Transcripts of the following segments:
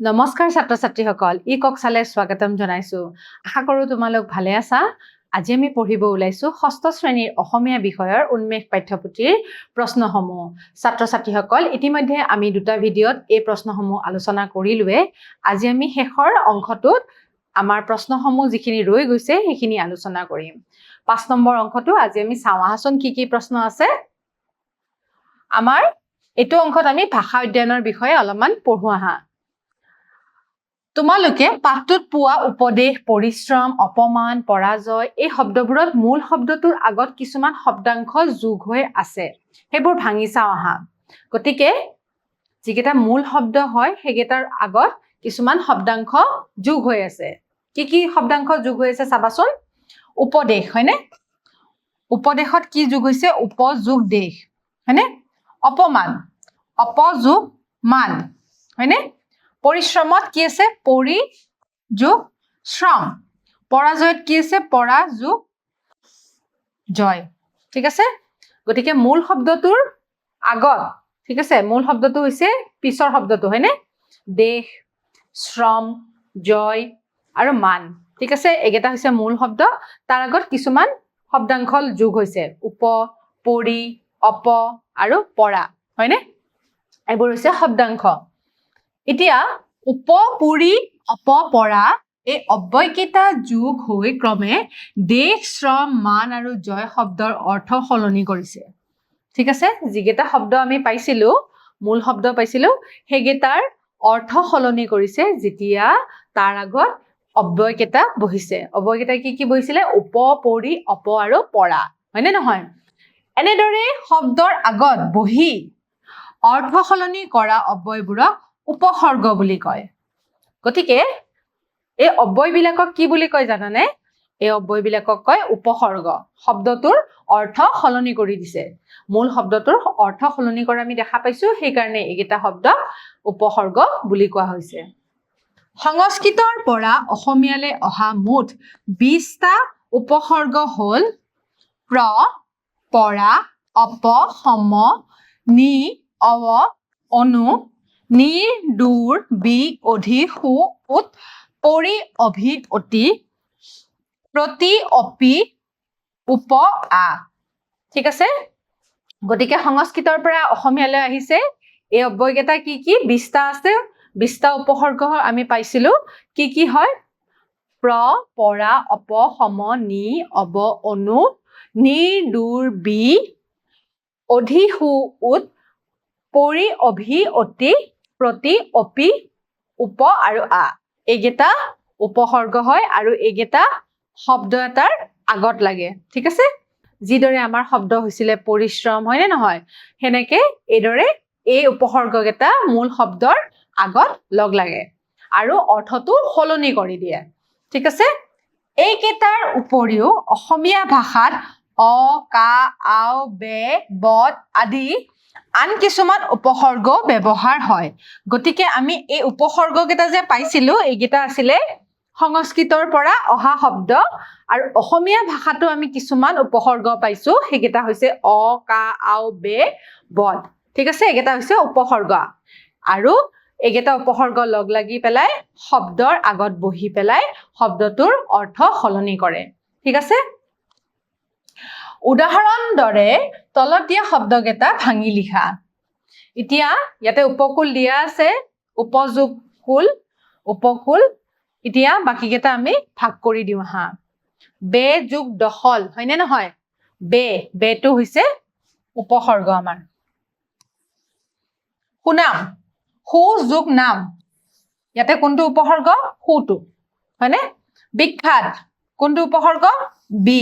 নমস্কাৰ ছাত্ৰ ছাত্ৰীসকল ই কক্সালে স্বাগতম জনাইছো আশা কৰো তোমালোক ভালে আছা আজি আমি পঢ়িব ওলাইছো ষষ্ঠ শ্ৰেণীৰ অসমীয়া বিষয়ৰ উন্মেষ পাঠ্যপুথিৰ প্ৰশ্নসমূহ ছাত্ৰ ছাত্ৰীসকল ইতিমধ্যে আমি দুটা ভিডিঅত এই প্ৰশ্নসমূহ আলোচনা কৰিলোৱে আজি আমি শেষৰ অংশটোত আমাৰ প্ৰশ্নসমূহ যিখিনি ৰৈ গৈছে সেইখিনি আলোচনা কৰিম 5 নম্বৰ অংশটো আজি আমি চাওঁ আহাচোন কি প্ৰশ্ন আছে আমাৰ এইটো অংশত আমি ভাষা অধ্যয়নৰ বিষয়ে অলপমান পঢ়ো আহা তোমালোকে পাঠটোত পোৱা উপদেশ পৰিশ্ৰম অপমান পৰাজয় এই শব্দবোৰত মূল শব্দটোৰ আগত কিছুমান শব্দাংশ যোগ হৈ আছে সেইবোৰ ভাঙি চাও আহা গতিকে যিকেইটা মূল শব্দ হয় সেইকেইটাৰ আগত কিছুমান শব্দাংশ যোগ হৈ আছে কি শব্দাংশ যোগ হৈ আছে চাবাচোন উপদেশ হয়নে উপদেশত কি যোগ হৈছে উপযোগ দেশ হয়নে অপমান অপযোগ মান হয়নে পৰিশ্ৰমত কি আছে পৰি যোগ শ্ৰম পৰাজয়ত কি আছে পৰা যোগ জয় ঠিক আছে গতিকে মূল শব্দটোৰ আগত ঠিক আছে মূল শব্দটো হৈছে পিছৰ শব্দটো হয়নে দেশ শ্ৰম জয় আৰু মান ঠিক আছে একেটা হৈছে মূল শব্দ তাৰ আগত কিছুমান শব্দাংশ যোগ হৈছে উপ পৰি অপ আৰু পৰা হয়নে এইবোৰ হৈছে শব্দাংশ এতিয়া উপপুৰি অপপৰা এই অব্যয়কেইটা যোগ হৈ ক্ৰমে দেশ শ্ৰম মান আৰু জয় শব্দৰ অৰ্থ সলনি কৰিছে ঠিক আছে যিকেইটা শব্দ আমি পাইছিলো মূল শব্দ পাইছিলো সেইকেইটাৰ অৰ্থ সলনি কৰিছে যেতিয়া তাৰ আগত অব্যয়কেইটা বহিছে অব্যয়কেইটা কি বহিছিলে উপপৰি অপ আৰু পৰা হয়নে নহয় এনেদৰে শব্দৰ আগত বহি অৰ্থ সলনি কৰা অব্যয়বোৰক উপসৰ্গ বুলি কয় গতিকে এই অব্যয়বিলাকক কি বুলি কয় জানানে এই অব্যয়বিলাকক কয় উপসৰ্গ শব্দটোৰ অৰ্থ সলনি কৰি দিছে মূল শব্দটোৰ অৰ্থ সলনি কৰা আমি দেখা পাইছো সেই কাৰণে এইকেইটা শব্দ উপসৰ্গ বুলি কোৱা হৈছে সংস্কৃতৰ পৰা অসমীয়ালৈ অহা মুঠ 20টা উপসৰ্গ হ'ল প্ৰ পৰা অপ সম নি অৱ অনু নিৰ দূৰ বি অধি সু উত পৰি অভি অতি প্ৰতি অপি উপ আ ঠিক আছে গতিকে সংস্কৃতৰ পৰা অসমীয়ালৈ আহিছে এই অব্যয়কেইটা কি 20টা আছে 20টা উপসৰ্গ আমি পাইছিলো কি হয় প্ৰ পৰা অপ সম নি অৱ অনু নিৰ দূৰ বি অধি সু উত পৰি অভি অতি প্ৰতি অপি উপ আৰু আ এইকেইটা উপসৰ্গ হয় আৰু এইকেইটা শব্দ এটাৰ আগত লাগে ঠিক আছে যিদৰে আমাৰ শব্দ হৈছিলে পৰিশ্ৰম হয়নে নহয় হেনেকে এইদৰে এই উপসৰ্গকেইটা মূল শব্দৰ আগত লগ লাগে আৰু অৰ্থটো সলনি কৰি দিয়ে ঠিক আছে এইকেইটাৰ উপৰিও অসমীয়া ভাষাত অ কা আও বে বদ আদি আন কিছুমান উপসৰ্গ ব্যৱহাৰ হয় গতিকে আমি এই উপসৰ্গকেইটা যে পাইছিলো এইকেইটা আছিলে সংস্কৃতৰ পৰা অহা শব্দ আৰু অসমীয়া ভাষাটো আমি কিছুমান উপসৰ্গ পাইছো সেইকেইটা হৈছে অ কা আও বে বদ ঠিক আছে এইকেইটা হৈছে উপসৰ্গ আৰু এইকেইটা উপসৰ্গ লগ লাগি পেলাই শব্দৰ আগত বহি পেলাই শব্দটোৰ অৰ্থ সলনি কৰে ঠিক আছে উদাহৰণ দৰে তলত দিয়া শব্দকেইটা ভাঙি লিখা এতিয়া ইয়াতে উপকূল দিয়া আছে উপযোগকুল উপকূল এতিয়া বাকিকেইটা আমি ভাগ কৰি দিও হা বে যোগ দখল হয়নে নহয় বেটো হৈছে উপসৰ্গ আমাৰ সুনাম সু যোগ নাম ইয়াতে কোনটো উপসৰ্গ সুটো হয়নে বিখ্যাত কোনটো উপসৰ্গ বি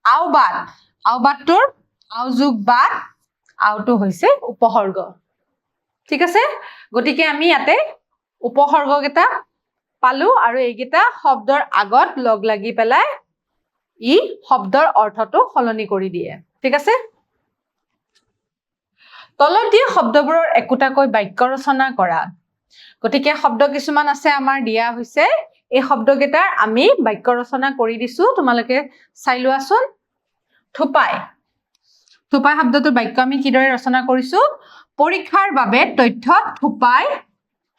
আওবাদটোৰ আও যোগ বাদ আওটো হৈছে উপসৰ্গ ঠিক আছে গতিকে আমি ইয়াতে উপসৰ্গকেইটা পালো আৰু এইকেইটা শব্দৰ আগত লগ লাগি পেলাই ই শব্দৰ অৰ্থটো সলনি কৰি দিয়ে ঠিক আছে তলত দিয়া শব্দবোৰৰ একোটাকৈ বাক্য ৰচনা কৰা গতিকে শব্দ কিছুমান আছে আমাৰ দিয়া হৈছে এই শব্দকেইটাৰ আমি বাক্য ৰচনা কৰি দিছো তোমালোকে চাই লোৱাচোন থুপাই শব্দটোৰ বাক্য আমি কিদৰে ৰচনা কৰিছো পৰীক্ষাৰ বাবে তথ্য থুপাই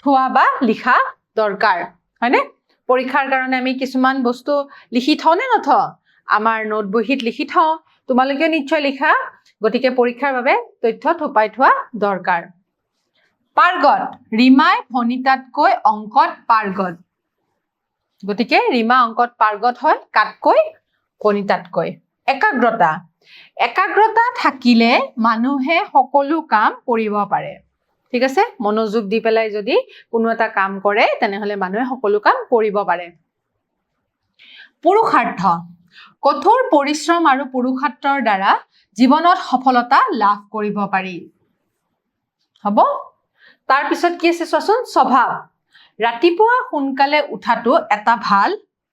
থোৱা বা লিখা দৰকাৰ হয়নে পৰীক্ষাৰ কাৰণে আমি কিছুমান বস্তু লিখি থওঁ নে নথওঁ আমাৰ নোট বহীত লিখি থওঁ তোমালোকে নিশ্চয় লিখা গতিকে পৰীক্ষাৰ বাবে তথ্য থোপাই থোৱা দৰকাৰ পাৰ্গত ৰীমাই ভনিতাতকৈ অংকত পাৰ্গত গতিকে ৰীমা অংকত পাৰ্গত হয় কাতকৈ ভনিতাতকৈ একাগ্ৰতা থাকিলে মানুহে সকলো কাম কৰিব পাৰে ঠিক আছে মনোযোগ দি পেলাই যদি কোনো এটা কাম কৰে তেনেহলে মানুহে সকলো কাম কৰিব পাৰে পুৰুষাৰ্থ কঠোৰ পৰিশ্ৰম আৰু পুৰুষাৰ্থৰ দ্বাৰা জীৱনত সফলতা লাভ কৰিব পাৰি হ'ব তাৰ পিছত কি আছে চোৱাচোন স্বভাৱ ৰাতিপুৱা সোনকালে উঠাটো এটা ভাল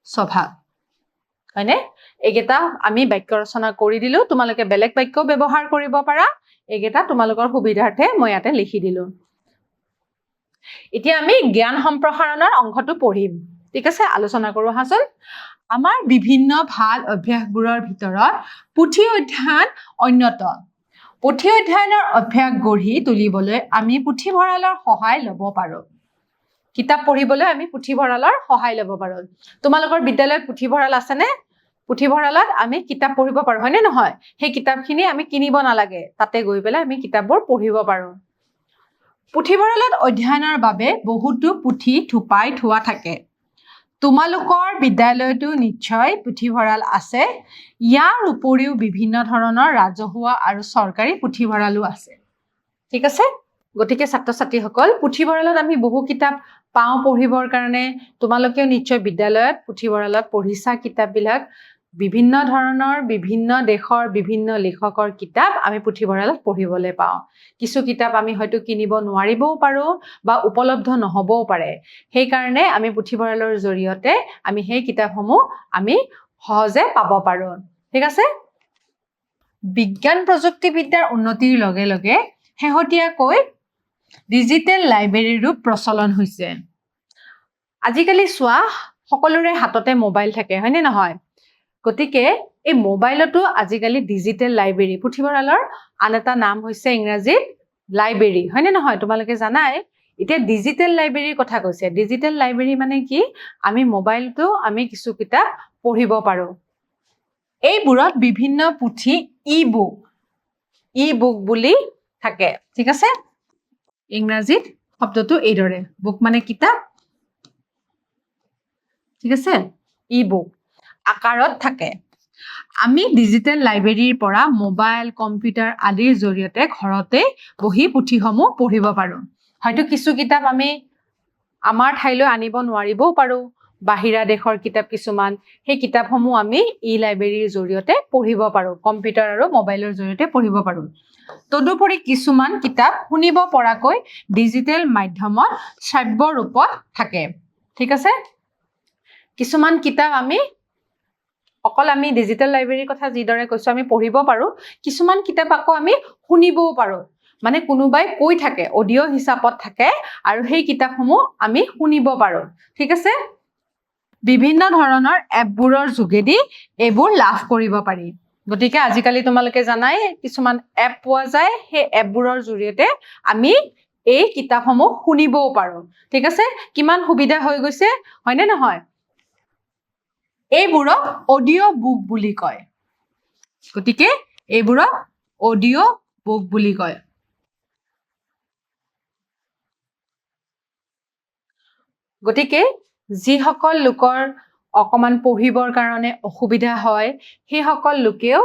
স্বভাৱ হয়নে এইকেইটা আমি বাক্য ৰচনা কৰি দিলো তোমালোকে বেলেগ বাক্য ব্যৱহাৰ কৰিব পাৰা এইকেইটা তোমালোকৰ সুবিধাৰ্থে মই ইয়াতে লিখি দিলো এতিয়া আমি জ্ঞান সম্প্ৰসাৰণৰ অংশটো পঢ়িম ঠিক আছে আলোচনা কৰো হাচোন আমাৰ বিভিন্ন ভাল অভ্যাসবোৰৰ ভিতৰত পুথি অধ্যয়ন অন্যতম পুথি অধ্যয়নৰ অভ্যাস গঢ়ি তুলিবলৈ আমি পুথিভঁৰালৰ সহায় ল'ব পাৰো কিতাপ পঢ়িবলৈ আমি পুথিভঁৰালৰ সহায় ল'ব পাৰো তোমালোকৰ বিদ্যালয়ত পুথিভঁৰাল আছে নে পুথিভঁৰালত আমি কিতাপ পঢ়িব পাৰো হয়নে নহয় সেই কিতাপখিনি আমি কিনিব নালাগে তাতে গৈ পেলাই আমি কিতাপবোৰ পঢ়িব পাৰো পুথিভঁৰালত অধ্যয়নৰ বাবে বহুতো পুথি থোপাই থোৱা থাকে তোমালোকৰ বিদ্যালয়তো নিশ্চয় পুথিভঁৰাল আছে ইয়াৰ উপৰিও বিভিন্ন ধৰণৰ ৰাজহুৱা আৰু চৰকাৰী পুথিভঁৰালো আছে ঠিক আছে গতিকে ছাত্ৰ ছাত্ৰীসকল পুথিভঁৰালত আমি বহু কিতাপ পাওঁ পঢ়িবৰ কাৰণে তোমালোকেও নিশ্চয় বিদ্যালয়ত পুথিভঁৰালত পঢ়িছা কিতাপবিলাক বিভিন্ন ধৰণৰ বিভিন্ন দেশৰ বিভিন্ন লেখকৰ কিতাপ আমি পুথিভঁৰালত পঢ়িবলৈ পাওঁ কিছু কিতাপ আমি হয়তো কিনিব নোৱাৰিবও পাৰো বা উপলব্ধ নহবও পাৰে সেই কাৰণে আমি পুথিভঁৰালৰ জৰিয়তে আমি সেই কিতাপসমূহ আমি সহজে পাব পাৰো ঠিক আছে বিজ্ঞান প্ৰযুক্তিবিদ্যাৰ উন্নতিৰ লগে লগে শেহতীয়াকৈ ডিজিটেল লাইব্ৰেৰীৰো প্ৰচলন হৈছে আজিকালি চোৱা সকলোৰে হাততে মোবাইল থাকে হয়নে নহয় গতিকে এই মোবাইলতো আজিকালি ডিজিটেল লাইব্ৰেৰী পুথিভঁৰালৰ আন এটা নাম হৈছে ইংৰাজীত লাইব্ৰেৰী হয়নে নহয় তোমালোকে জানাই এতিয়া ডিজিটেল লাইব্ৰেৰীৰ কথা কৈছে ডিজিটেল লাইব্ৰেৰী মানে কি আমি মোবাইলতো আমি কিছু কিতাপ পঢ়িব পাৰো এইবোৰত বিভিন্ন পুথি ই বুক বুলি থাকে ঠিক আছে ইংৰাজীত শব্দটো এইদৰে বুক মানে কিতাপ ঠিক আছে ই বুক আকাৰত থাকে আমি ডিজিটেল লাইব্ৰেৰীৰ পৰা মোবাইল কম্পিউটাৰ আদিৰ জৰিয়তে ঘৰতে বহি পুথিসমূহ পঢ়িব পাৰো হয়তো কিছু কিতাপ আমি আমাৰ ঠাইলৈ আনিব নোৱাৰিবও পাৰো বাহিৰা দেশৰ কিতাপ কিছুমান সেই কিতাপসমূহ আমি ই লাইব্ৰেৰীৰ জৰিয়তে পঢ়িব পাৰো কম্পিউটাৰ আৰু মোবাইলৰ জৰিয়তে পঢ়িব পাৰো তদুপৰি কিছুমান কিতাপ শুনিব পৰাকৈ ডিজিটেল মাধ্যমত শ্ৰাব্য ৰূপত থাকে ঠিক আছে কিছুমান কিতাপ আমি অকল আমি ডিজিটেল লাইব্ৰেৰীৰ কথা যিদৰে কৈছো আমি পঢ়িব পাৰো কিছুমান কিতাপ আকৌ আমি শুনিবও পাৰো মানে কোনোবাই কৈ থাকে অডিঅ' হিচাপত থাকে আৰু সেই কিতাপসমূহ আমি শুনিব পাৰো ঠিক আছে বিভিন্ন ধৰণৰ এপবোৰৰ যোগেদি এইবোৰ লাভ কৰিব পাৰি গতিকে আজিকালি তোমালোকে জানাই কিছুমান এপ পোৱা যায় সেই এপবোৰৰ জৰিয়তে আমি এই কিতাপসমূহ শুনিবও পাৰো ঠিক আছে কিমান সুবিধা হৈ গৈছে হয়নে নহয় এইবোৰক অডিঅ' বুক বুলি কয় গতিকে এইবোৰক অডিঅ' বুক বুলি কয় গতিকে যিসকল লোকৰ অকমান পঢ়িবৰ কাৰণে অসুবিধা হয় সেইসকল লোকেও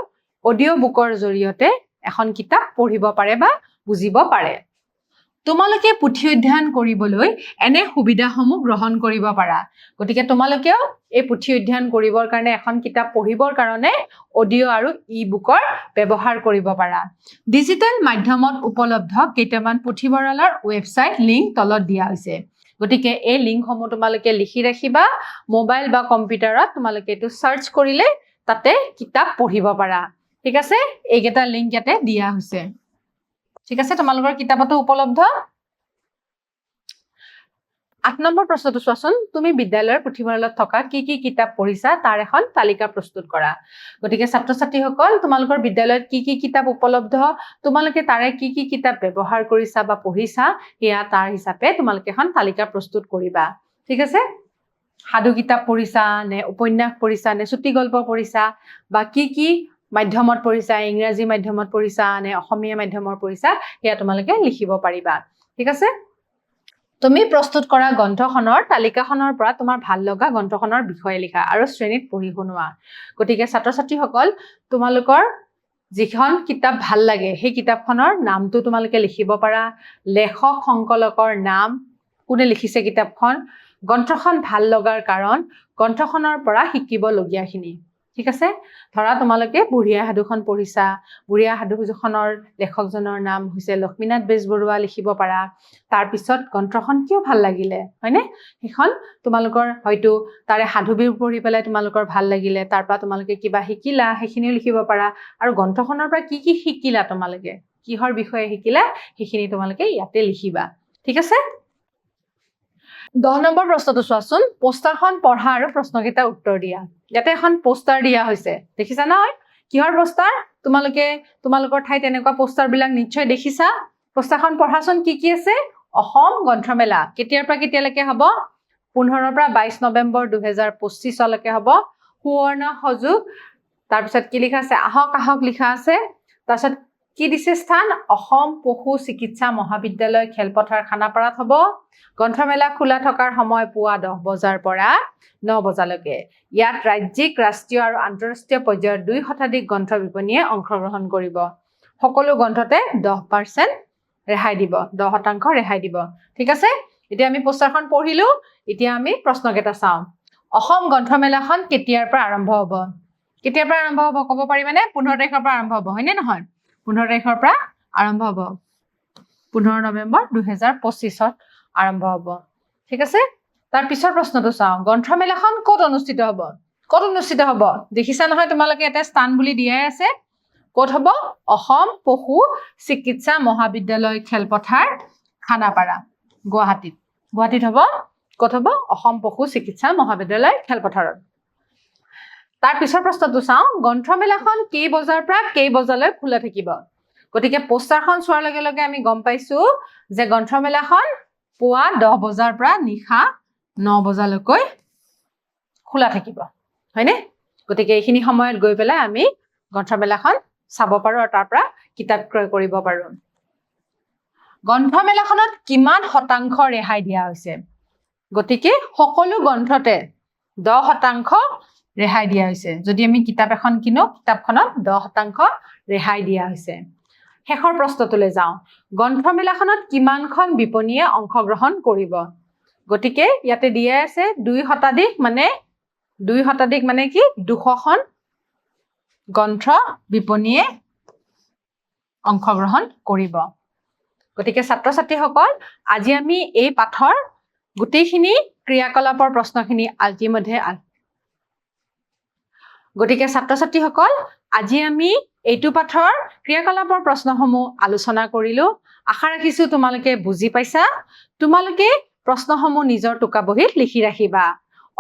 অডিঅ' বুকৰ জৰিয়তে এখন কিতাপ পঢ়িব পাৰে বা বুজিব পাৰে তোমালোকে পুথি অধ্যয়ন কৰিবলৈ এনে সুবিধাসমূহ গ্ৰহণ কৰিব পাৰা গতিকে তোমালোকেও এই পুথি অধ্যয়ন কৰিবৰ কাৰণে এখন কিতাপ পঢ়িবৰ কাৰণে অডিঅ' আৰু ই বুকৰ ব্যৱহাৰ কৰিব পাৰা ডিজিটেল মাধ্যমত উপলব্ধ কেইটামান পুথিভঁৰালৰ ৱেবছাইট লিংক তলত দিয়া হৈছে গতিকে এই লিংকসমূহ তোমালোকে লিখি ৰাখিবা মোবাইল বা কম্পিউটাৰত তোমালোকে এইটো সাৰ্চ কৰিলে তাতে কিতাপ পঢ়িব পাৰা ঠিক আছে এইকেইটা লিংক ইয়াতে দিয়া হৈছে ঠিক আছে তোমালোকৰ কিতাপতো উপলব্ধ 8 নম্বৰ প্ৰশ্নটো চোৱাচোন, তুমি বিদ্যালয়ৰ পুথিভঁৰালত থকা কি কি কিতাপ পঢ়িছা তাৰ এখন তালিকা প্ৰস্তুত কৰা। গতিকে ছাত্ৰ-ছাত্ৰীসকল, তোমালোকৰ বিদ্যালয়ত কি কি কিতাপ উপলব্ধ, তোমালোকে তাৰে কি কি কিতাপ ব্যৱহাৰ কৰিছা বা পঢ়িছা, সেয়া তাৰ হিচাপে তোমালোকে এখন তালিকা প্ৰস্তুত কৰিবা। ঠিক আছে? সাধু কিতাপ পঢ়িছা নে উপন্যাস পঢ়িছা নে চুটি গল্প পঢ়িছা বা কি কি মাধ্যমত পঢ়িছা, ইংৰাজী মাধ্যমত পঢ়িছা নে অসমীয়া মাধ্যমত পঢ়িছা, সেয়া তোমালোকে লিখিব পাৰিবা। ঠিক আছে? তুমি প্ৰস্তুত কৰা গ্ৰন্থখনৰ তালিকাখনৰ পৰা তোমাৰ ভাল লগা গ্ৰন্থখনৰ বিষয়ে লিখা আৰু শ্ৰেণীত পঢ়ি শুনোৱা। গতিকে ছাত্ৰ-ছাত্ৰীসকল, তোমালোকৰ যিখন কিতাপ ভাল লাগে সেই কিতাপখনৰ নামটো তোমালোকে লিখিব পাৰা, লেখক সংকলকৰ নাম, কোনে লিখিছে কিতাপখন, গ্ৰন্থখন ভাল লগাৰ কাৰণ, গ্ৰন্থখনৰ পৰা শিকিবলগীয়াখিনি। ঠিক আছে? ধৰা তোমালোকে বুঢ়ী আই সাধুখন পঢ়িছা, বুঢ়ী আই সাধুখনৰ লেখকজনৰ নাম হৈছে লক্ষ্মীনাথ বেজবৰুৱা, লিখিব পাৰা। তাৰপিছত গ্ৰন্থখন কিয় ভাল লাগিলে, হয়নে? সেইখন তোমালোকৰ হয়তো তাৰে সাধুবোৰ পঢ়ি পেলাই তোমালোকৰ ভাল লাগিলে, তাৰ পৰা তোমালোকে কিবা শিকিলা, সেইখিনিও লিখিব পাৰা। আৰু গ্ৰন্থখনৰ পৰা কি কি শিকিলা, তোমালোকে কিহৰ বিষয়ে শিকিলা, সেইখিনি তোমালোকে ইয়াতে লিখিবা। ঠিক আছে? 10 নম্বৰ প্ৰশ্নটো চোৱাচোন, পোষ্টাৰখন পঢ়া আৰু প্ৰশ্নকেইটা উত্তৰ দিয়া। ইয়াতে এখন পোষ্টাৰ দিয়া হৈছে, দেখিছা নহয়? কিহৰ পোষ্টাৰ? তোমালোকে তোমালোকৰ ঠাইত এনেকুৱা পোষ্টাৰবিলাক নিশ্চয় দেখিছা। পোষ্টাৰখন পঢ়াচোন, কি কি আছে? অসম গ্ৰন্থমেলা কেতিয়াৰ পৰা কেতিয়ালৈকে হ'ব? 15 পৰা 22 নৱেম্বৰ 2025 হ'ব। সুৱৰ্ণ সুযোগ, তাৰপিছত কি লিখা আছে? আহক আহক লিখা আছে। তাৰপিছত কি দিছে স্থান? অসম পশু চিকিৎসা মহাবিদ্যালয় খেলপথাৰ খানাপাৰাত হ'ব। গ্ৰন্থমেলা খোলা থকাৰ সময় পুৱা 10 বজাৰ পৰা 9 বজালৈকে। ইয়াত ৰাজ্যিক, ৰাষ্ট্ৰীয় আৰু আন্তঃৰাষ্ট্ৰীয় পৰ্যায়ৰ 2 শতাধিক গ্ৰন্থ বিপণীয়ে অংশগ্ৰহণ কৰিব। সকলো গ্ৰন্থতে 10% ৰেহাই দিব, 10% ৰেহাই দিব। ঠিক আছে? এতিয়া আমি পোষ্টাৰখন পঢ়িলো, এতিয়া আমি প্ৰশ্নকেইটা চাওঁ। অসম গ্ৰন্থমেলাখন কেতিয়াৰ পৰা আৰম্ভ হ'ব? কেতিয়াৰ পৰা আৰম্ভ হ'ব ক'ব পাৰিবানে? 15 তাৰিখৰ পৰা আৰম্ভ হ'ব, হয়নে নহয়? 15 তাৰিখৰ পৰা আৰম্ভ হ'ব। 15 নৱেম্বৰ 2025 আৰম্ভ হ'ব। ঠিক আছে? তাৰ পিছৰ প্ৰশ্নটো চাওঁ, গ্ৰন্থমেলাখন ক'ত অনুষ্ঠিত হ'ব? ক'ত অনুষ্ঠিত হ'ব? দেখিছা নহয় তোমালোকে, এটা স্থান বুলি দিয়াই আছে। ক'ত হ'ব? অসম পশু চিকিৎসা মহাবিদ্যালয় খেলপথাৰ খানাপাৰা, গুৱাহাটীত। গুৱাহাটীত হ'ব। ক'ত হ'ব? অসম পশু চিকিৎসা মহাবিদ্যালয় খেলপথাৰত। তাৰ পিছৰ প্ৰশ্নটো চাওঁ, গ্ৰন্থমেলাখন কেই বজাৰ পৰা কেই বজালৈ খোলা থাকিব? গতিকে পোষ্টাৰখন চোৱাৰ লগে লগে আমি গম পাইছো যে গ্ৰন্থমেলাখন পুৱা 10 বজাৰ পৰা নিশা 9 বজালৈকৈ খোলা থাকিব, হয়নে? গতিকে এইখিনি সময়ত গৈ পেলাই আমি গ্ৰন্থমেলাখন চাব পাৰো আৰু তাৰ পৰা কিতাপ ক্ৰয় কৰিব পাৰো। গ্ৰন্থমেলাখনত কিমান শতাংশ ৰেহাই দিয়া হৈছে? গতিকে সকলো গ্ৰন্থতে 10% ৰেহাই দিয়া হৈছে। যদি আমি কিতাপ এখন কিনো, কিতাপখনত 10% ৰেহাই দিয়া হৈছে। শেষৰ প্ৰশ্নটোলৈ যাওঁ, গ্ৰন্থমেলাখনত কিমানখন বিপণীয়ে অংশগ্ৰহণ কৰিব? গতিকে ইয়াতে দিয়া আছে 2 শতাধিক, মানে 2 শতাধিক মানে কি? 200খন গ্ৰন্থ বিপণীয়ে অংশগ্ৰহণ কৰিব। গতিকে ছাত্ৰ-ছাত্ৰীসকল, আজি আমি এই পাঠৰ গোটেইখিনি ক্ৰিয়াকলাপৰ প্ৰশ্নখিনি গতিকে ছাত্ৰ-ছাত্ৰীসকল, আজি আমি এইটো পাঠৰ ক্ৰিয়াকলাপৰ প্ৰশ্নসমূহ আলোচনা কৰিলো। আশা ৰাখিছো তোমালোকে বুজি পাইছা। তোমালোকে প্ৰশ্নসমূহ নিজৰ টোকা বহীত লিখি ৰাখিবা।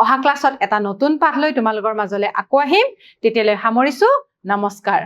অহা ক্লাছত এটা নতুন পাঠ লৈ তোমালোকৰ মাজলৈ আকৌ আহিম। তেতিয়ালৈ সামৰিছো। নমস্কাৰ।